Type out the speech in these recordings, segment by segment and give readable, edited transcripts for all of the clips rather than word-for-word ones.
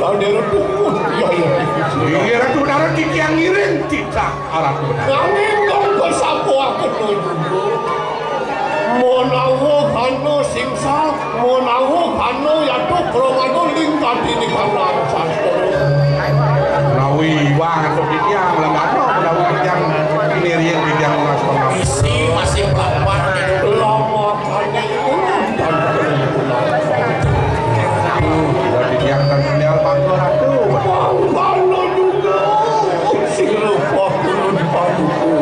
Ada ratu. Ya ya. Iya ratu benar kiki yang ngiring tidak ratu benar. Kami dong bersapu aku dulu. Monawo kano singsa, monawo kano ya tuh kromano lingkar di kanan sastra. Nawi wah untuk yang lembaga nawi yang ini yang nasional. Isi masih pelawan Lama kali Dari yang terkenal bangga ratu. Bangga juga. Si lupa turun paduku.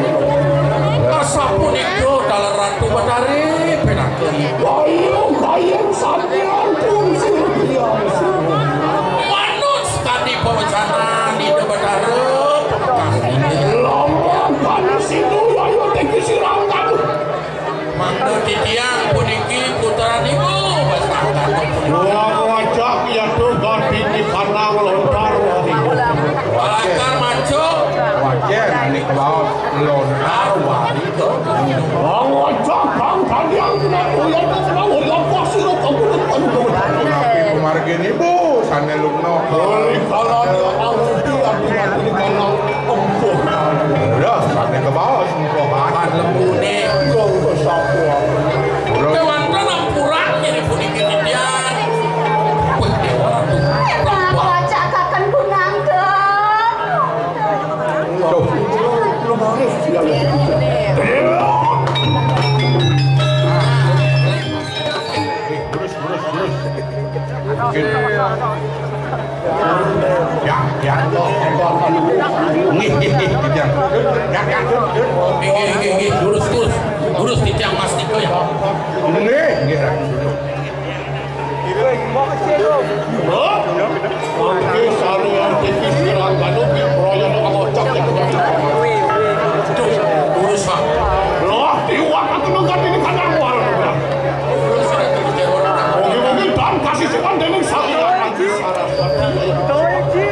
kasapun itu dalam ratu Badari penakeun. Ayo kayang sampean pun biasa. Manus tadi pawacana di Badari. Lama kali situ ayo teki sirangan. Mangga titiang puniki putaran ibu bastakan. Wajak ya tuh ganti di kanang lontar wariku. Balakar maju. Wajar ini ke bawah lontar wariku. Wajak bang kalian tidak boleh tahu yang pasti lo kamu Tapi pemargin ibu sana lugno. kalau dia tahu dia tidak di kanang empuk. Udah sana ke bawah semua bahan Lembune. Kau bersapu. Kewantan ampurannya di puniki titiang. Wih dewa ratu. Kenapa wajah akan kunangkep? Tuh. Belum harus dia Ya. Gigi, lurus titiang mas Niko ya. Oke, sari yang tinggi serang kanu proyek lo ngocok ya. Lurus pak. Loh, diwak aku nunggat ini kanang wal. Lurus ada tujuh orang. Mungkin dan kasih cuman dening saya lagi Saraswati.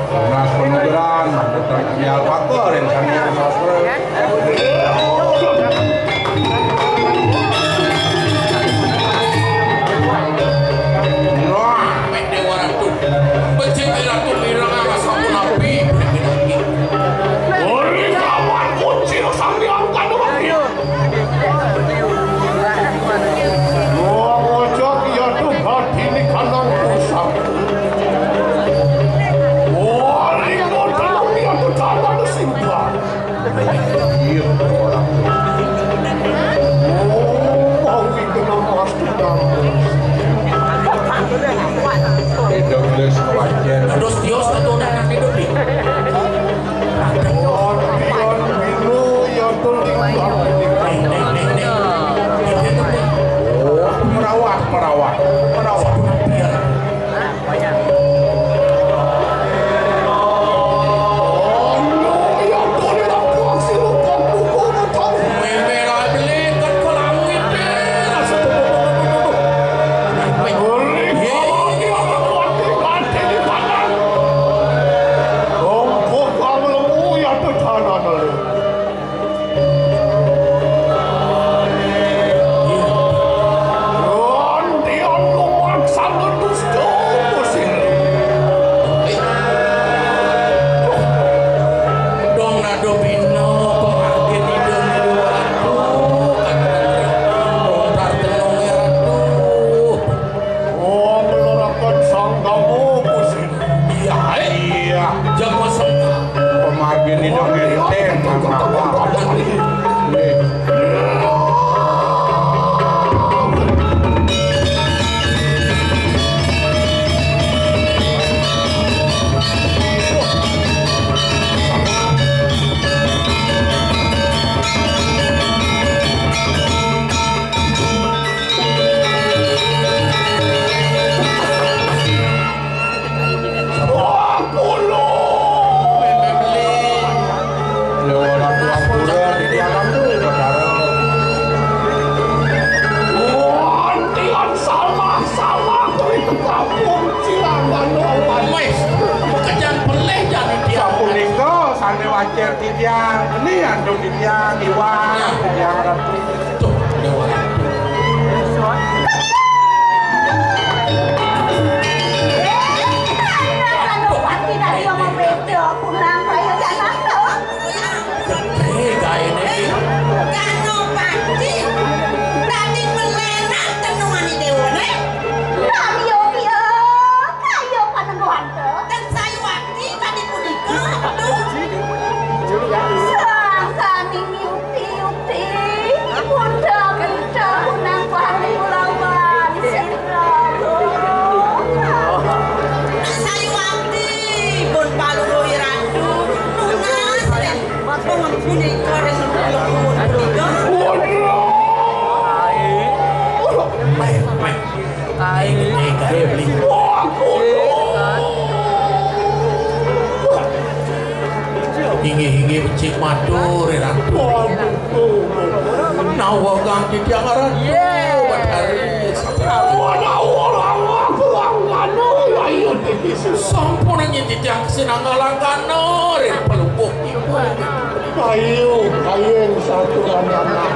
Nas penugaran, terkenal faktor yang sangat sastra. Mek dewa ratu. Becik ratu mirang awas sampun api. Ori kawan kucil sampean kanu mati. Wong ojok ya tuh hati ini kanang pusat. Ori kodang ya tuh kanang simpang. Iya, orang. Mau kenal pasti Hidup les wajar. Terus dios atau anak hidup di. Merawat. wajar titiang ini andung titiang iwan titiang ratu tuh dewa ratu Hingi-hingi becik matur ratu. Nawagang di tiangaran. Batari. Sampun nyen titiang sinanggalan kanor pelubuk ibu. Kayu yang satu anak.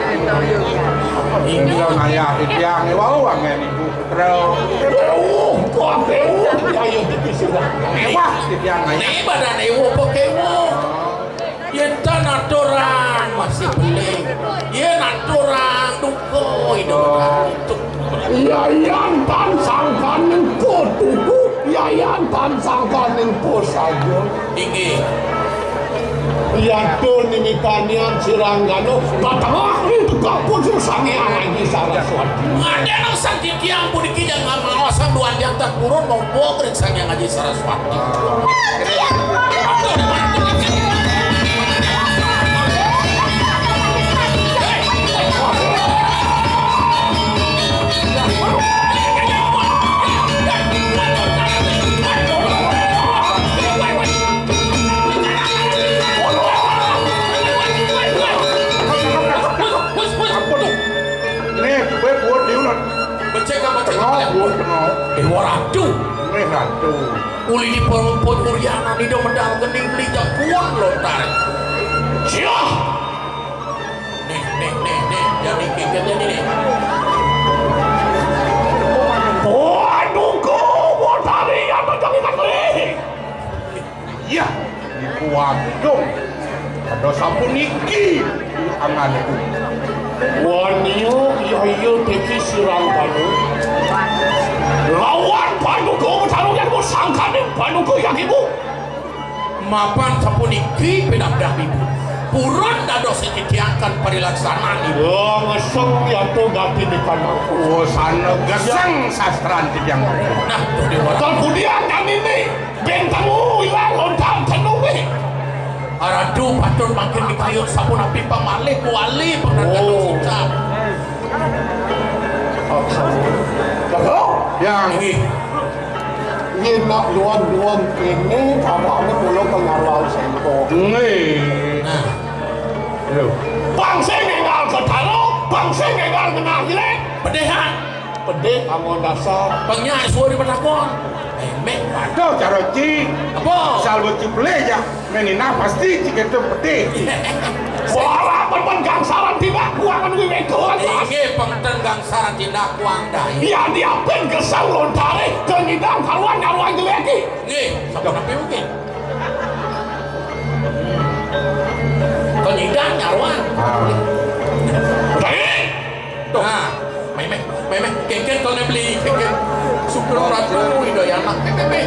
Ini lo naya tiang ni wau angen ibu putra. Kayu dipisah. Mewah tiang naya. Nih badan ewo pokewo. Yen tanah dorang masih beling. Yen dorang duko idora itu. Yayan tan sangkaning potuku. Yayan tan sangkaning posajo. Tinggi. Yato nimitanian siranggano. Batang itu kapun susangi anagi Saraswati. Ada nang sang titiang budi kijang ngamawasan duan jantan turun nombok rin sang yang ngaji Saraswati. Aku di mana? Ratu, ratu. uli di perempuan Muriana di domedal gening beli jakuan lontar. Siap. Nih, jadi kikatnya nih. Waduh, kau tadi atau jangan beli? Iya, di Kuadong. Ada sampun niki angan itu. Waniu yayu teki sirang kanu. Lawan panuku taruh yang mau sangkanin panuku yang ibu. Mapan sapuniki pindah ibu. Purun dados diangkat parilaksanaan ibu. Ngeseng ya tuh ganti di kananku. Oh, sana geseng sastran tiang. Nah, tuh di warna. Kemudian kami ini bentamu hilang lontar tenungi. Aradu patun makin dikayut sabun api pamalik wali pengadaan singkat. Yang ini nak luang ini karena pulau pengaruh sempo. Nah, bangsa ngengal ke taruh, bangsa ngengal kena hilang. pedehan, Pedih angon dasar. pengyai suara di penakon. Mek, ada cara ci. apa? Salvo ci beleja. Menina pasti jika itu petik. Suara berpenggang saran tidak kuang menunggu itu. Ini pengtenggang saran tindak kuang dai. Ya diapin ke saulon tarik ke ngidang karuan ngaruan itu lagi. Nih, sabun api mungkin. Penyidang nyaruan. Jadi, Nah, memeh, kengken kalau beli kengken super ratu itu ya anak memeh.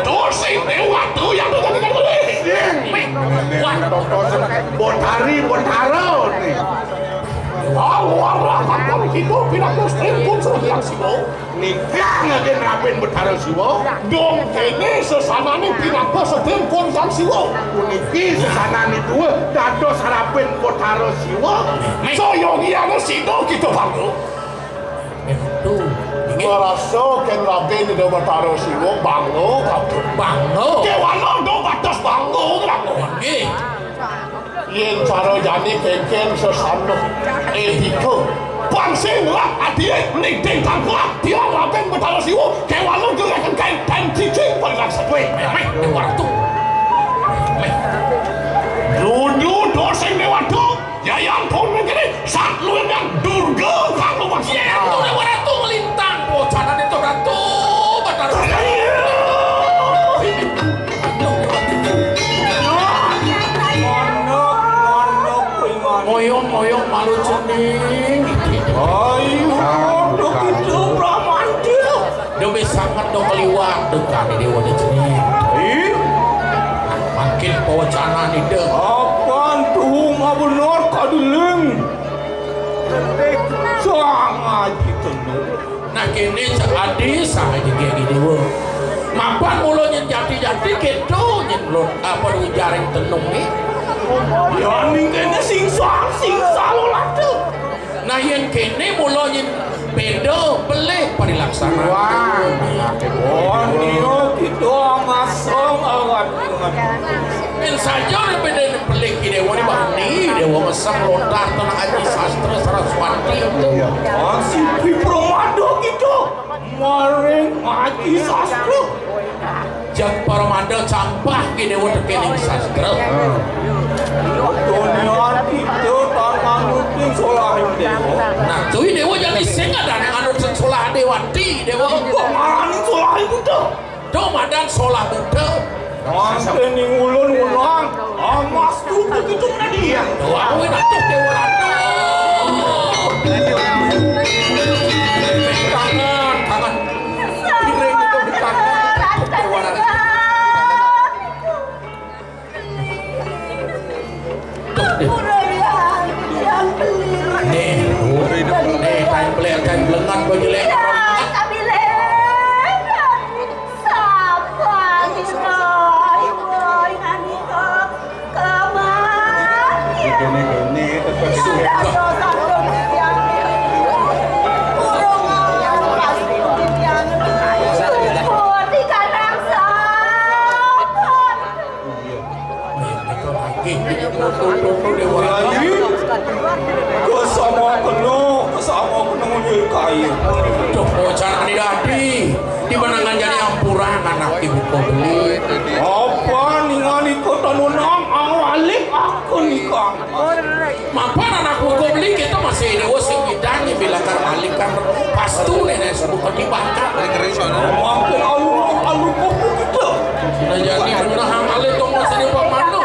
dosi waktu yang itu kan beli. Bontaro nih. Awal kakak itu pindah ke stream pun sudah yang siwo. Nikah ngegen rapin Bontaro siwo. Dong ini sesama nih pindah ke stream pun yang siwo. Uniki sesana nih dua. Dados harapin Bontaro siwo. So yang iya sido gitu bangku. Tuh, ini Merasa ken rabe di dapat taruh siwo bangku kabur. bangno. Kewalo dong batas bangku kabur. Ini Yen cara jadi kengken sesama ediko. Pangsing lah adik ning tangkla dia rabe taruh siwo. Kewalo juga kan kain cicing perlaksa. memeh waratu. Memeh. Dulu dosen lewatu. Yayan pun begini saat lu yang durga kalau masih Itu dewa ratu melintang bocanan itu ratu benar. Moyong malu cening. Ayo, Itu Bramantio. Demi sangat dong keliwat dekat di dewa di cening. Makin bocanan itu. Apaan tuh nggak benar kadiling? Sangat gitu. Nah kini jadi saja kayak gini mapan mulanya jati-jati gitu nyen apa jaring tenung nih Ya ning kene singsa lo ladu. Nah yang kene mula yen beda pelih parilaksana. Wah. Oh nino kita masuk awak. Men saja beda pelih ki dewa ni bahni dewa mesem lontar tanah Aji Sastra Saraswati itu. Si Pramada kita maring Aji Sastra. Jak Paramanda campah ki dewa tekening sastra. Dunia kita tangan nuting solah dewa. Nah cuy dewa jadi singa dan anut solah dewati dewa. Kok marani solah itu? Do madan solah buta. Mangke ning ulun ulang amas tu begitu dia. Doa we natuk dewa ratu. Tangan. Direng itu di tangan. Dewa ratu. Nih, kain belengan baju leher. Kesama kena kayu. Coba cara didadi di menangan jadi ampuran anak ibu kau beli. Apa ningali kota nunang awalik aku nikah. Mapan anak kau beli kita masih dewa sing gidangi bila karmalikan pastu nenek sebuah dibakar. Makin alu kita. Nah jadi benar hamalik dong masih dewa mana?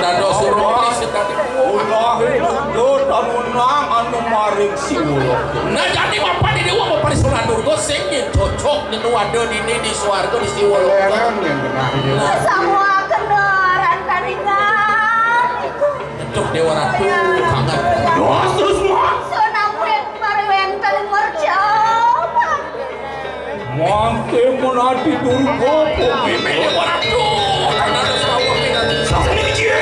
Ndado suruh tadi. Ulah itu tanunang anu maring siulo. Nah jadi apa di dewa mau parisulan durgo singin cocok di nuada di suarga di siwolo. Semua kendaraan tandingan Cocok dewa ratu kangen. Doa terus mah. Sonapret marwen kali mercoba. Mangke menadi durgo Meme dewa ratu. Karena ada sawah sakni kecil.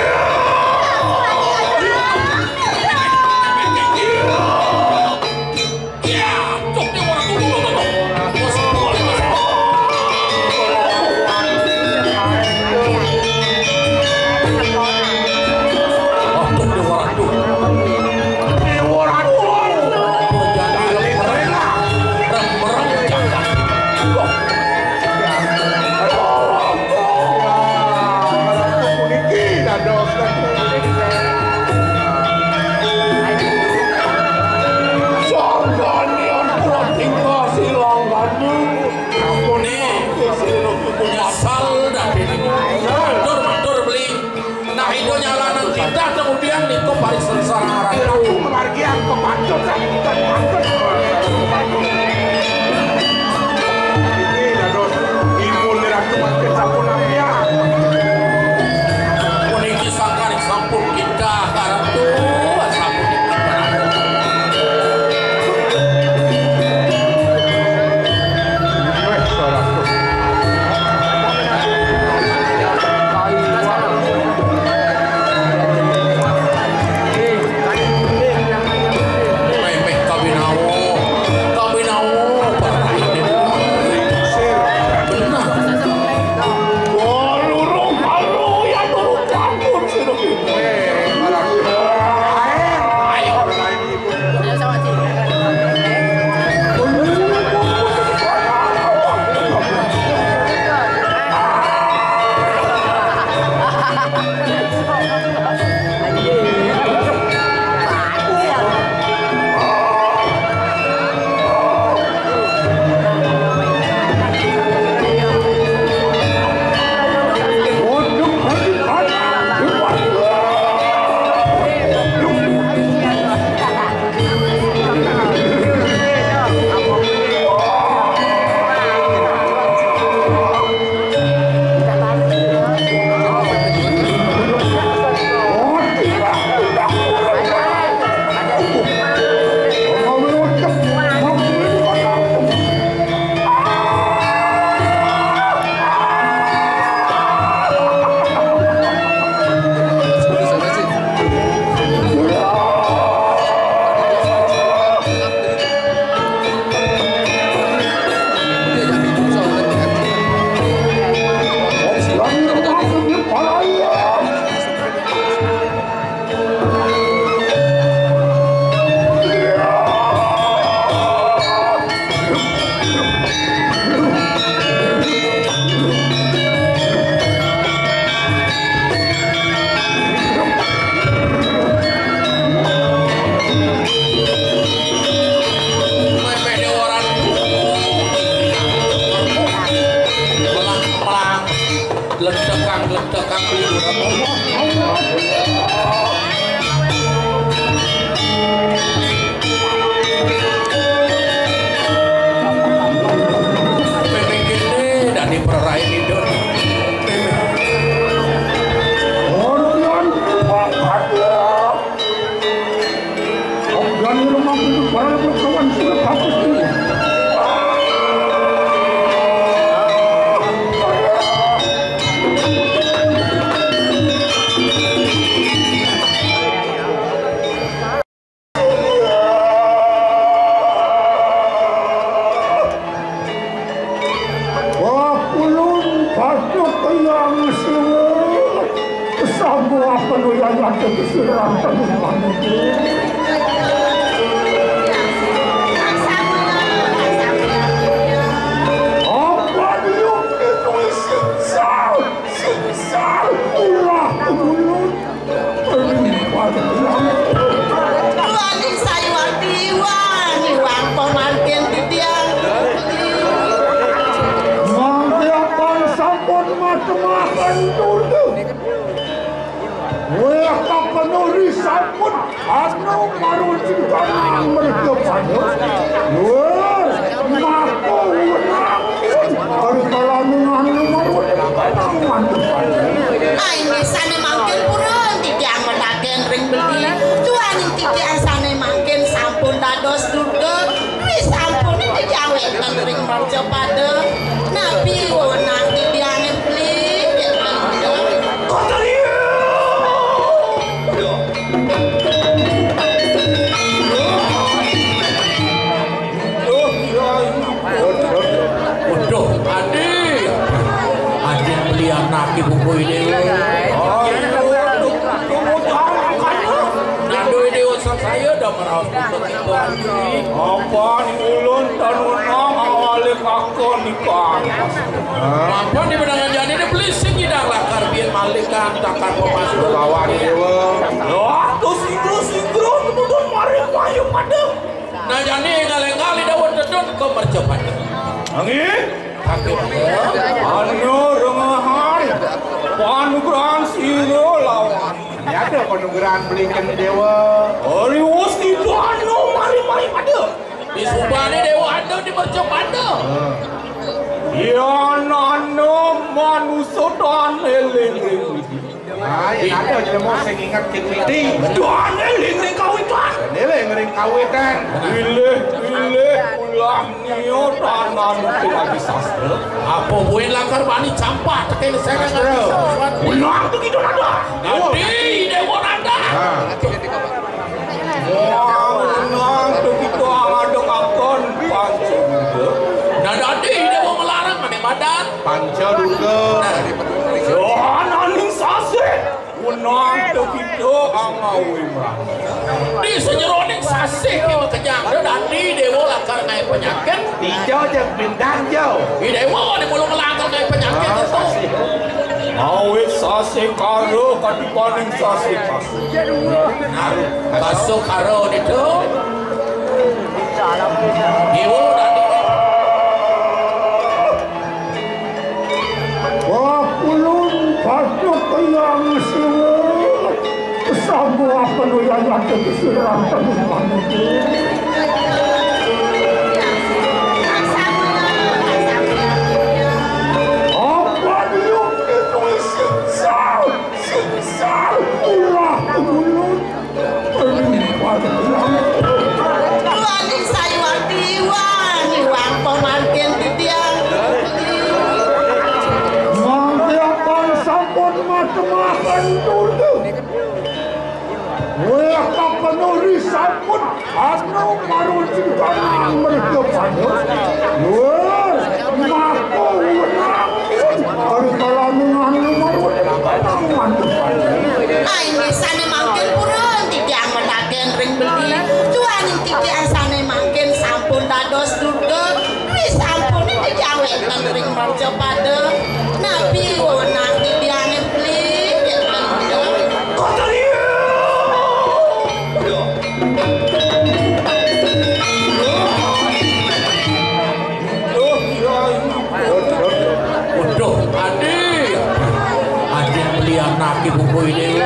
lekang beli memang gini dan diperai di dunia Organ bakat ya. Organ rumah itu para kawan sudah hapus ini. Penugaran belikan dewa. Orius itu anu mari ada. di subane dewa ada di mercopanda. Ya nano manusia dan eling. Nah, ya ada jadi mau saya ingat kiti. Dan eling kawitan. Eling kawitan. Pilih ulang nio tanan lagi sastra. Apa buin langkar bani campak tekan saya Ulang begitu nada. Nadi dewa nada. Ulang begitu ada kakon panco. Nadi dewa melarang mana badan. Panca duga. Jangan sase. Ulang begitu angawi mah. Di senyeroning sasih kita kejang. Nadi dewa langkar ngai penyakit. Hijau je bintang jauh. Di dewa di mulut melangkar ngai penyakit itu. Awet sase karo katipaning sase kasu. Basuh karo itu. Ibu nadi. Wah pulun pasuk yang semua. Semua penuh yang keserang teman. Anu marun cintaan mereka pada mako unang baru kalau anu marun ini sana makin purun tidak menaken ring beli tuan tidak sana makin sampun dados duga wis sampun dijawekan ring marca pada nabi wenang didiane beli naki buku ini.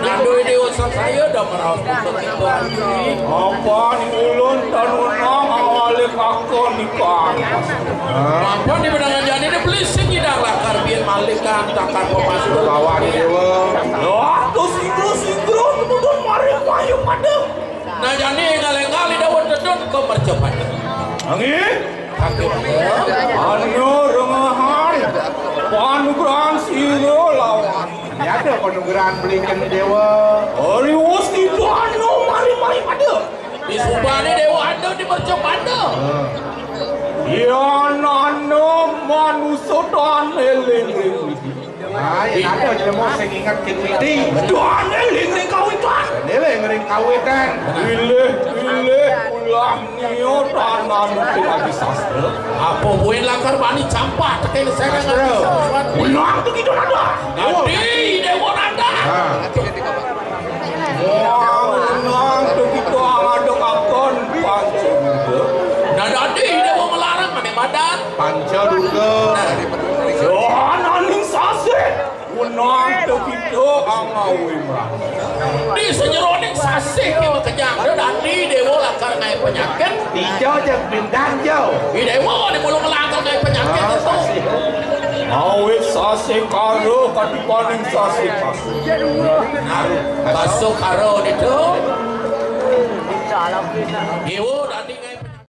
Nando ini usah saya dah merawat begitu. Apa nih ulun tanunang awalnya kakon nikah. Apa di bedangan jadi ini belising tidak lakar biar malikan takar pemasuk lawan dewa. Wah, tuh singkro kemudian mari payung madem. Nah jadi ngaleng-ngali daun dedon ke mercepat. Angin. Kaki Anu rengahan. Panugrahan siro lawan. Ini ada penugaran belikan dewa. Arius itu anu mari madem. di Subane dewa ada di mercepat. Ya nano manusia dan eling. Nah, yang ada jadi mau saya ingat kini. Dan eling kawitan. Nilai ngering kawitan. Pilih ulang nio tanan lagi sastra. Apa buin lakar bani campah tekan serang. Ulang tu gitu nada. Adi dewa nada. Ulang tu gitu ada kakon pancu. Nada adi dewa melarang mana madan. Panca duga. Jangan ning sase. Ulang tu gitu angawi mah. Di senyeroning sasih ke bekejang. Adi dewa lakar ngai penyakit. Hijau je bintang jauh. Di dewa di mulung lakar ngai penyakit itu. Awet sase karo katipaning sase kasu. Masuk karo itu. Ibu tadi